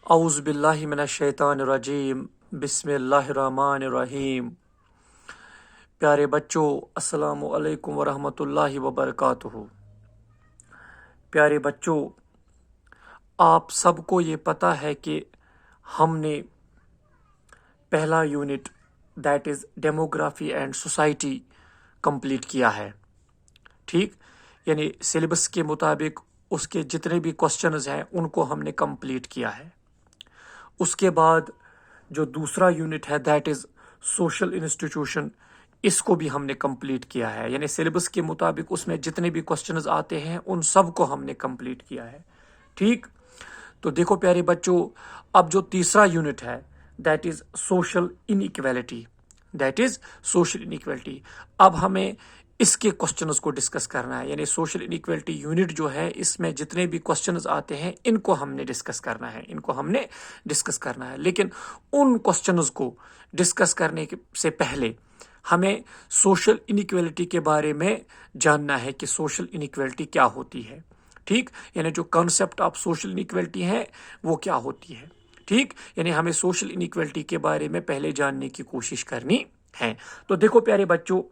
اعوذ باللہ من الشیطان الرجیم، بسم اللہ الرحمن الرحیم۔ پیارے بچوں، السلام علیکم ورحمۃ اللہ وبرکاتہ۔ پیارے بچوں، آپ سب کو یہ پتہ ہے کہ ہم نے پہلا unit that is demography and society complete کیا ہے، ٹھیک؟ یعنی سلیبس کے مطابق اس کے جتنے بھی کوسچنز ہیں ان کو ہم نے کمپلیٹ کیا ہے۔ اس کے بعد جو دوسرا یونٹ ہے دیٹ از سوشل انسٹیٹیوشن، اس کو بھی ہم نے کمپلیٹ کیا ہے، یعنی سلیبس کے مطابق اس میں جتنے بھی کوسچنز آتے ہیں ان سب کو ہم نے کمپلیٹ کیا ہے، ٹھیک؟ تو دیکھو پیارے بچوں، اب جو تیسرا یونٹ ہے that is social inequality, that is social inequality. اب ہمیں اس کے کوسچنز کو ڈسکس کرنا ہے، یعنی سوشل انیکویلٹی یونٹ جو ہے اس میں جتنے بھی کوسچنز آتے ہیں ان کو ہم نے ڈسکس کرنا ہے، لیکن ان کوسچنز کو ڈسکس کرنے سے پہلے ہمیں سوشل انیکویلٹی کے بارے میں جاننا ہے کہ سوشل انیکویلٹی کیا ہوتی ہے، ٹھیک؟ یعنی جو کانسیپٹ آف سوشل انیکویلٹی ہے وہ کیا ہوتی ہے، ٹھیک؟ یعنی ہمیں سوشل انیکویلٹی کے بارے میں پہلے جاننے کی کوشش کرنی ہے۔ تو دیکھو پیارے بچوں،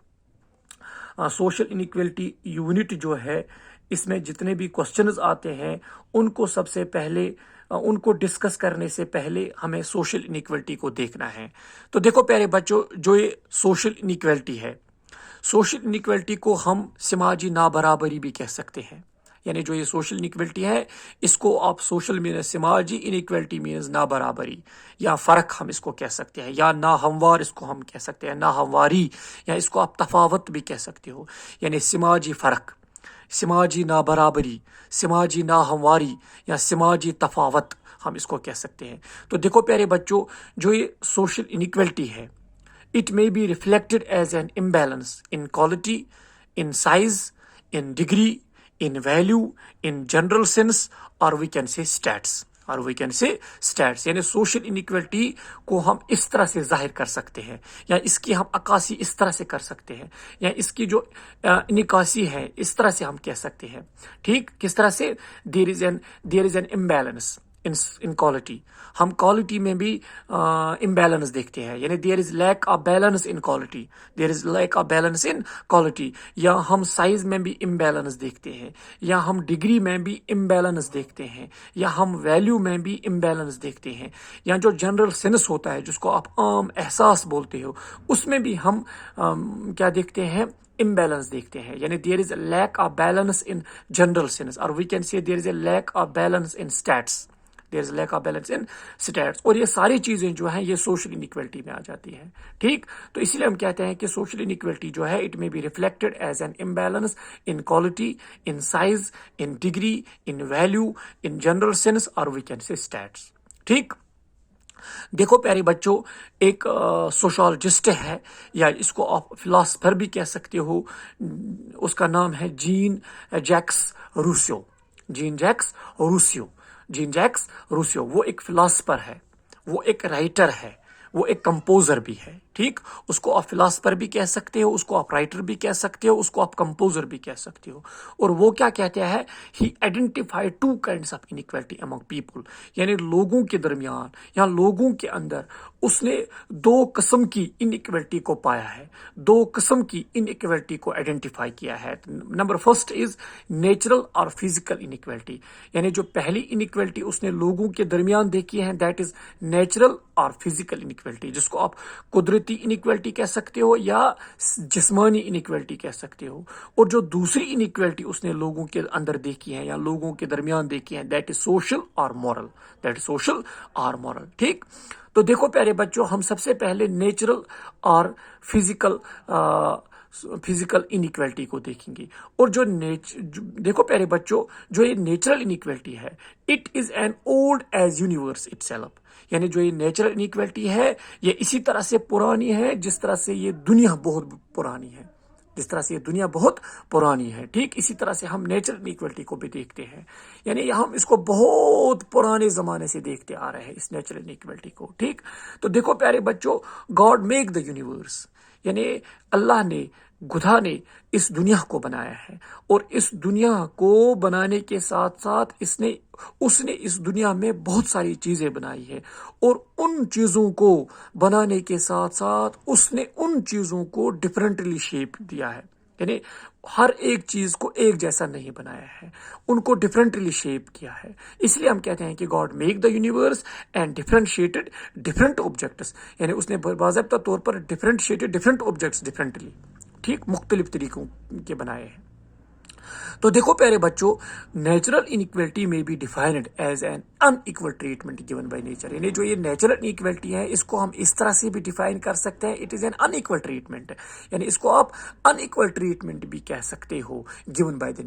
سوشل انیکویلٹی یونٹ جو ہے اس میں جتنے بھی کوسچنز آتے ہیں ان کو سب سے پہلے ان کو ڈسکس کرنے سے پہلے ہمیں سوشل انیکویلٹی کو دیکھنا ہے۔ تو دیکھو پیارے بچوں، جو یہ سوشل انیکویلٹی ہے، سوشل انیکویلٹی کو ہم سماجی نابرابری بھی کہہ سکتے ہیں، یعنی جو یہ سوشل انیکویلٹی ہے اس کو آپ سوشل مینس سماجی انیکویلٹی مینس نابرابری یا فرق ہم اس کو کہہ سکتے ہیں، یا ناہموار اس کو ہم کہہ سکتے ہیں، ناہمواری، یا اس کو آپ تفاوت بھی کہہ سکتے ہو، یعنی سماجی فرق، سماجی نابرابری، سماجی ناہمواری یا سماجی تفاوت ہم اس کو کہہ سکتے ہیں۔ تو دیکھو پیارے بچوں، جو یہ سوشل انیکویلٹی ہے it may be reflected as an imbalance in quality, in size, in degree, in value, in general sense, or we can say stats، یعنی سوشل انیکویلٹی کو ہم اس طرح سے ظاہر کر سکتے ہیں، یا اس کی ہم عکاسی اس طرح سے کر سکتے ہیں، یا اس کی جو انعکاسی ہے اس طرح سے ہم کہہ سکتے ہیں، ٹھیک؟ کس طرح سے؟ there is an imbalance in quality، ہم کوالٹی میں بھی امبیلنس دیکھتے ہیں، یعنی there is lack of balance in quality, there is lack of balance in quality, یا ہم سائز میں بھی امبیلنس دیکھتے ہیں، یا ہم ڈگری میں بھی امبیلنس دیکھتے ہیں، یا ہم ویلیو میں بھی امبیلنس دیکھتے ہیں، یا جو جنرل سینس ہوتا ہے جس کو آپ عام احساس بولتے ہو اس میں بھی ہم کیا دیکھتے ہیں؟ امبیلنس دیکھتے ہیں، یعنی there is a lack of balance in general sense, اور we can say there is a lack of balance in status, there is lack of balance in status, اور یہ ساری چیزیں جو ہیں یہ سوشل انیکویلٹی میں آ جاتی ہیں، ٹھیک؟ تو اسی لیے ہم کہتے ہیں کہ سوشل انیکویلٹی جو ہے it may be reflected as an imbalance in quality, in size, in degree, in value, in general sense, اور وی کین سے اسٹیٹس، ٹھیک؟ دیکھو پیارے بچوں، ایک سوشالوجسٹ ہے، یا اس کو آپ فلاسفر بھی کہہ سکتے ہو، اس کا نام ہے Jean Jacques Rousseau, Jean Jacques Rousseau. وہ ایک فلاسفر ہے، وہ ایک رائٹر ہے، وہ ایک کمپوزر بھی ہے، ٹھیک؟ اس کو آپ فلاسفر بھی کہہ سکتے ہو، اس کو آپ رائٹر بھی کہہ سکتے ہو، اس کو آپ کمپوزر بھی کہہ سکتے ہو۔ اور وہ کیا کہتے ہیں؟ He identify two kinds of inequality among people, یعنی لوگوں کے درمیان یا لوگوں کے اندر اس نے دو قسم کی انیکویلٹی کو پایا ہے، دو قسم کی انیکویلٹی کو آئیڈینٹیفائی کیا ہے۔ نمبر فرسٹ از نیچرل اور فزیکل انیکویلٹی، یعنی جو پہلی انیکویلٹی اس نے لوگوں کے درمیان دیکھی ہے دیٹ از نیچرل اور فزیکل انیکویلٹی، جس کو آپ قدرتی انیکویلٹی کہہ سکتے ہو یا جسمانی انیکویلٹی کہہ سکتے ہو۔ اور جو دوسری انیکویلٹی اس نے لوگوں کے اندر دیکھی ہے یا لوگوں کے درمیان دیکھی ہے دیٹ از سوشل اور مورل، ٹھیک؟ تو دیکھو پیارے بچوں، ہم سب سے پہلے نیچرل اور فزیکل انیکویلٹی کو دیکھیں گے۔ اور دیکھو پیارے بچوں، جو یہ نیچرل انیکویلٹی ہے it is an old as universe it self, یعنی جو یہ نیچرل انیکویلٹی ہے یہ اسی طرح سے پرانی ہے جس طرح سے یہ دنیا بہت پرانی ہے، ٹھیک؟ اسی طرح سے ہم نیچرل انیکویلٹی کو بھی دیکھتے ہیں، یعنی ہم اس کو بہت پرانے زمانے سے دیکھتے آ رہے ہیں اس نیچرل انیکویلٹی کو، ٹھیک؟ تو دیکھو پیارے بچوں، گاڈ میک دا یونیورس، یعنی اللہ نے خدا نے اس دنیا کو بنایا ہے، اور اس دنیا کو بنانے کے ساتھ ساتھ اس نے اس دنیا میں بہت ساری چیزیں بنائی ہے، اور ان چیزوں کو بنانے کے ساتھ ساتھ اس نے ان چیزوں کو ڈفرینٹلی شیپ دیا ہے، یعنی ہر ایک چیز کو ایک جیسا نہیں بنایا ہے، ان کو ڈفرینٹلی شیپ کیا ہے۔ اس لیے ہم کہتے ہیں کہ God make the universe and differentiated different objects, یعنی اس نے باضابطہ طور پر ڈفرینشیٹڈ ڈفرینٹ آبجیکٹس ڈفرینٹلی، ٹھیک، مختلف طریقوں کے بنائے ہیں۔ تو دیکھو پیارے بچوں، natural inequality may be defined as an unequal treatment given by nature, یعنی جو یہ نیچرل انیکویلٹی ہے اس کو ہم اس طرح سے بھی ڈیفائن کر سکتے ہیں، it is an unequal treatment, یعنی اس کو آپ ان ایکول ٹریٹمنٹ بھی کہہ سکتے ہو، given by the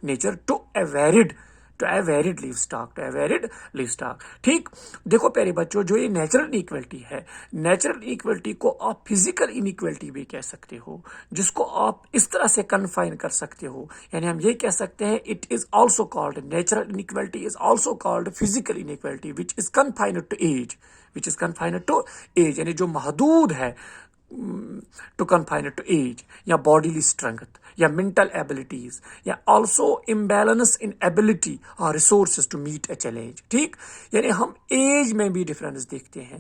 nature to a varied livestock, ٹھیک۔ دیکھو پیارے بچوں، جو یہ نیچرل انیکویلٹی ہے، نیچرل انیکویلٹی کو آپ فزیکل انیکویلٹی بھی کہہ سکتے ہو، جس کو آپ اس طرح سے کنفائن کر سکتے ہو، یعنی ہم یہ کہہ سکتے ہیں it is also called natural inequality is also called physical inequality which is confined to age, یعنی جو محدود ہے ٹو کنفائن ٹو ایج، یا باڈیلی اسٹرینگتھ، یا منٹل ایبلٹیز، یا آلسو امبیلنس ان ایبلٹی اور resources to meet a challenge, ٹھیک۔ یعنی ہم ایج میں بھی ڈفرینس دیکھتے ہیں،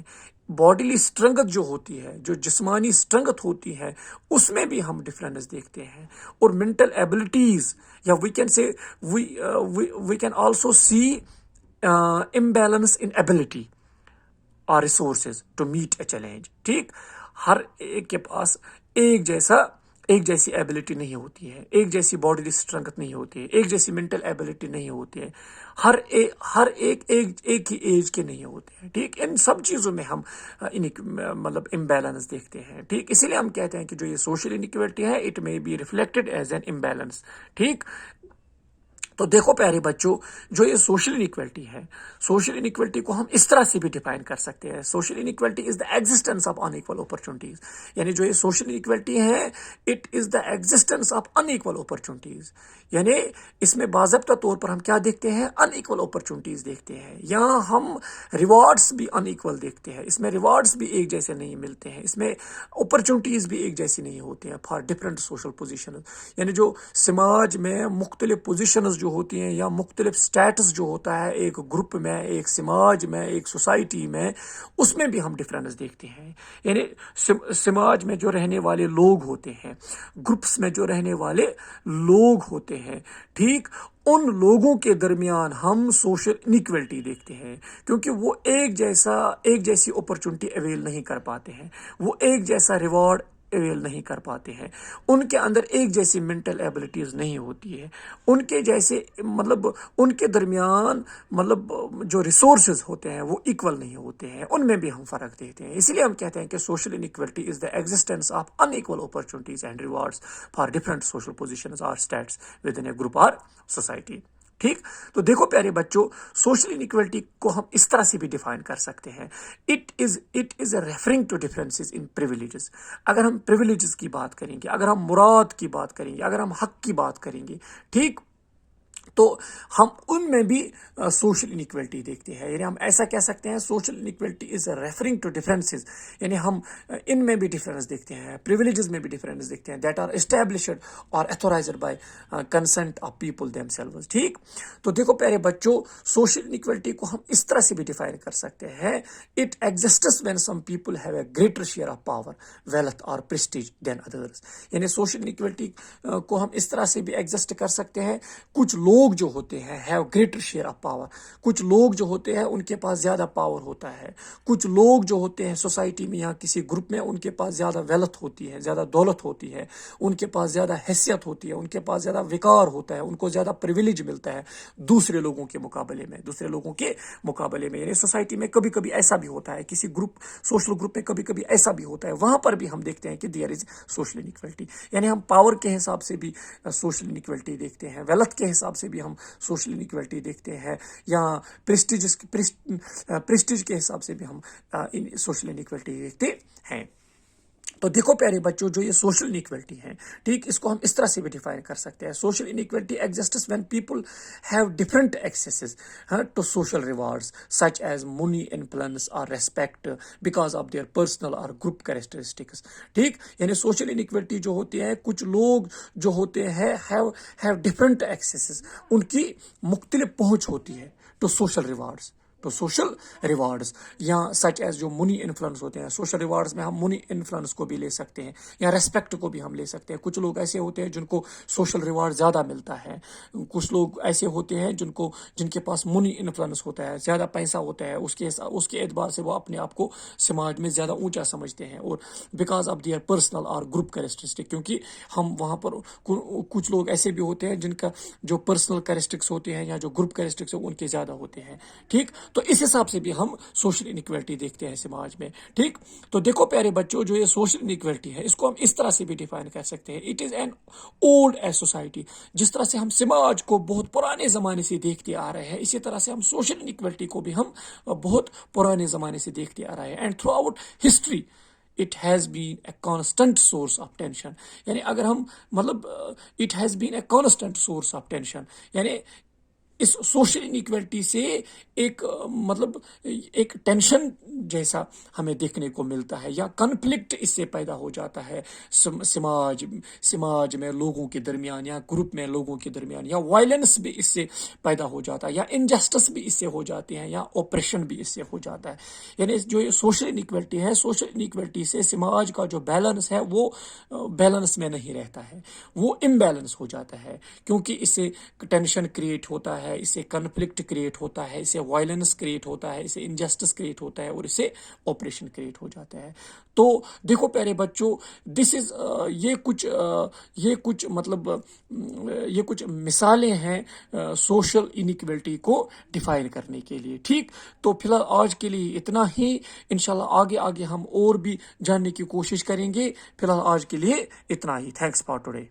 باڈیلی اسٹرنگتھ جو ہوتی ہے، جو جسمانی اسٹرنگتھ ہوتی ہے، اس میں بھی ہم ڈفرینس دیکھتے ہیں، اور منٹل ایبلٹیز، یا we can also see imbalance in ability اور resources to meet a challenge, ٹھیک۔ ہر ایک کے پاس ایک جیسی ایبلٹی نہیں ہوتی ہے، ایک جیسی باڈیلی اسٹرنگتھ نہیں ہوتی ہے، ایک جیسی منٹل ایبلٹی نہیں ہوتی ہے، ہر ایک ہی ایج کے نہیں ہوتے ہیں، ٹھیک۔ ان سب چیزوں میں ہم مطلب امبیلنس دیکھتے ہیں، ٹھیک۔ اسی لیے ہم کہتے ہیں کہ جو یہ سوشل انیکویلٹی ہے it may be reflected as an imbalance, ٹھیک۔ تو دیکھو پیارے بچوں، جو یہ سوشل انیکویلٹی ہے، سوشل انیکویلٹی کو ہم اس طرح سے بھی ڈیفائن کر سکتے ہیں، social inequality is the existence of unequal opportunities, یعنی جو یہ سوشل انیکویلٹی ہے it is the existence of unequal opportunities, یعنی اس میں باضابطہ طور پر ہم کیا دیکھتے ہیں، ان ایکول اپرچونٹیز دیکھتے ہیں، یہاں ہم ریوارڈس بھی ان ایکول دیکھتے ہیں، اس میں ریوارڈس بھی ایک جیسے نہیں ملتے ہیں، اس میں اپرچونٹیز بھی ایک جیسی نہیں ہوتے ہیں فار ڈفرینٹ سوشل پوزیشنز، یعنی جو سماج میں مختلف پوزیشنز جو ہوتی ہیں، یا مختلف سٹیٹس جو ہوتا ہے ایک گروپ میں، ایک سماج میں، ایک سوسائٹی میں، اس میں بھی ہم ڈفرینس دیکھتے ہیں، یعنی سماج میں جو رہنے والے لوگ ہوتے ہیں، گروپس میں جو رہنے والے لوگ ہوتے ہیں، ٹھیک، ان لوگوں کے درمیان ہم سوشل انیکویلٹی دیکھتے ہیں، کیونکہ وہ ایک جیسی اپرچونٹی اویل نہیں کر پاتے ہیں، وہ ایک جیسا ریوارڈ اویل نہیں کر پاتے ہیں، ان کے اندر ایک جیسی منٹل ایبلٹیز نہیں ہوتی ہے، ان کے جیسے مطلب ان کے درمیان مطلب جو ریسورسز ہوتے ہیں وہ ایکول نہیں ہوتے ہیں، ان میں بھی ہم فرق دیکھتے ہیں۔ اسی لیے ہم کہتے ہیں کہ social inequality is the existence of unequal opportunities and rewards for different social positions اور status within a group اور سوسائٹی، ٹھیک۔ تو دیکھو پیارے بچوں، سوشل انیکویلٹی کو ہم اس طرح سے بھی ڈیفائن کر سکتے ہیں، it is referring to differences in privileges, اگر ہم پریویلیجز کی بات کریں گے، اگر ہم مراد کی بات کریں گے، اگر ہم حق کی بات کریں گے، ٹھیک، تو ہم ان میں بھی سوشل انیکویلٹی دیکھتے ہیں، یعنی ہم ایسا کہہ سکتے ہیں social inequality is referring to differences, یعنی ہم ان میں بھی ڈفرینس دیکھتے ہیں، پریویلیجز میں بھی ڈفرینس دیکھتے ہیں، دیٹ آر اسٹیبلشڈ اور authorized by consent of people themselves, ٹھیک۔ تو دیکھو پیارے بچوں، سوشل انیکویلٹی کو ہم اس طرح سے بھی ڈیفائن کر سکتے ہیں، it exists when some people have a greater share of power, wealth اور پریسٹیج دین ادرس، یعنی سوشل انیکویلٹی کو ہم اس طرح سے بھی ایگزسٹ کر سکتے ہیں، کچھ لوگ جو ہوتے ہیں have greater share of power, کچھ لوگ جو ہوتے ہیں ان کے پاس زیادہ پاور ہوتا ہے، کچھ لوگ جو ہوتے ہیں سوسائٹی میں یا کسی گروپ میں ان کے پاس زیادہ ویلتھ ہوتی ہے، زیادہ دولت ہوتی ہے، ان کے پاس زیادہ حیثیت ہوتی ہے، ان کے پاس زیادہ وقار ہوتا ہے، ان کو زیادہ پریویلیج ملتا ہے دوسرے لوگوں کے مقابلے میں، یعنی سوسائٹی میں کبھی کبھی ایسا بھی ہوتا ہے، کسی گروپ سوشل گروپ میں کبھی کبھی ایسا بھی ہوتا ہے، وہاں پر بھی ہم دیکھتے ہیں کہ دیئر از سوشل انیکویلٹی، یعنی ہم پاور کے حساب سے بھی سوشل انیکویلٹی دیکھتے ہیں، ویلتھ کے حساب سے بھی ہم سوشل انیکویلٹی دیکھتے ہیں، یا پریسٹیج کے حساب سے بھی ہم سوشل انیکویلٹی دیکھتے ہیں۔ تو دیکھو پیارے بچوں، جو یہ سوشل انیکویلٹی ہے، ٹھیک، اس کو ہم اس طرح سے بھی ڈیفائن کر سکتے ہیں. Social inequality exists when people have different accesses to social rewards such as money, influence اور respect because of their personal اور گروپ کریکٹرسٹکس. ٹھیک، یعنی سوشل انیکویلٹی جو ہوتی ہے، کچھ لوگ جو ہوتے ہیں ہیو ڈفرنٹ ایکسیسز، ان کی مختلف پہنچ ہوتی ہے ٹو سوشل ریوارڈس، تو سوشل ریوارڈس، یا سچ ایز جو منی انفلوئنس ہوتے ہیں. سوشل ریوارڈس میں ہم منی انفلوئنس کو بھی لے سکتے ہیں یا ریسپیکٹ کو بھی ہم لے سکتے ہیں. کچھ لوگ ایسے ہوتے ہیں جن کو سوشل ریوارڈ زیادہ ملتا ہے، کچھ لوگ ایسے ہوتے ہیں جن کے پاس منی انفلوئنس ہوتا ہے، زیادہ پیسہ ہوتا ہے، اس کے اعتبار سے وہ اپنے آپ کو سماج میں زیادہ اونچا سمجھتے ہیں، اور بیکاز آف دیئر پرسنل اور گروپ کریکٹرسٹک، کیونکہ ہم وہاں پر کچھ لوگ ایسے بھی ہوتے ہیں جن کا جو پرسنل کریکٹرسٹکس ہوتے ہیں یا جو گروپ کریکٹرسٹکس ان کے زیادہ ہوتے ہیں. ٹھیک، تو اس حساب سے بھی ہم سوشل انیکویلٹی دیکھتے ہیں سماج میں. ٹھیک، تو دیکھو پیارے بچوں، جو یہ سوشل انیکویلٹی ہے، اس کو ہم اس طرح سے بھی ڈیفائن کر سکتے ہیں. It is an old as society. جس طرح سے ہم سماج کو بہت پرانے زمانے سے دیکھتے آ رہے ہیں، اسی طرح سے ہم سوشل انیکویلٹی کو بھی ہم بہت پرانے زمانے سے دیکھتے آ رہے ہیں. And through out history it has been a constant source of tension. یعنی اگر ہم it has been a constant source of tension، یعنی اس سوشل انیکویلٹی سے ایک ایک ٹینشن جیسا ہمیں دیکھنے کو ملتا ہے، یا کنفلکٹ اس سے پیدا ہو جاتا ہے سماج میں لوگوں کے درمیان، یا گروپ میں لوگوں کے درمیان، یا وائلنس بھی اس سے پیدا ہو جاتا ہے، یا انجسٹس بھی اس سے ہو جاتے ہیں، یا اوپریشن بھی اس سے ہو جاتا ہے. یعنی جو یہ سوشل انیکویلٹی ہے، سوشل انیکویلٹی سے سماج کا جو بیلنس ہے وہ بیلنس میں نہیں رہتا ہے، وہ امبیلنس ہو جاتا ہے، کیونکہ اس سے ٹینشن کریٹ ہوتا ہے، اس سے کنفلکٹ کریٹ ہوتا ہے، اس سے وائلنس کریٹ ہوتا ہے، اس سے انجسٹس کریٹ ہوتا ہے، اور اس سے آپریشن کریٹ ہو جاتا ہے. تو دیکھو پیارے بچوں، دس از یہ کچھ مثالیں ہیں سوشل انیکویلٹی کو ڈیفائن کرنے کے لیے. ٹھیک، تو فی الحال آج کے لیے اتنا ہی. انشاءاللہ آگے ہم اور بھی جاننے کی کوشش کریں گے. فی الحال آج کے لیے اتنا ہی. Thanks for today.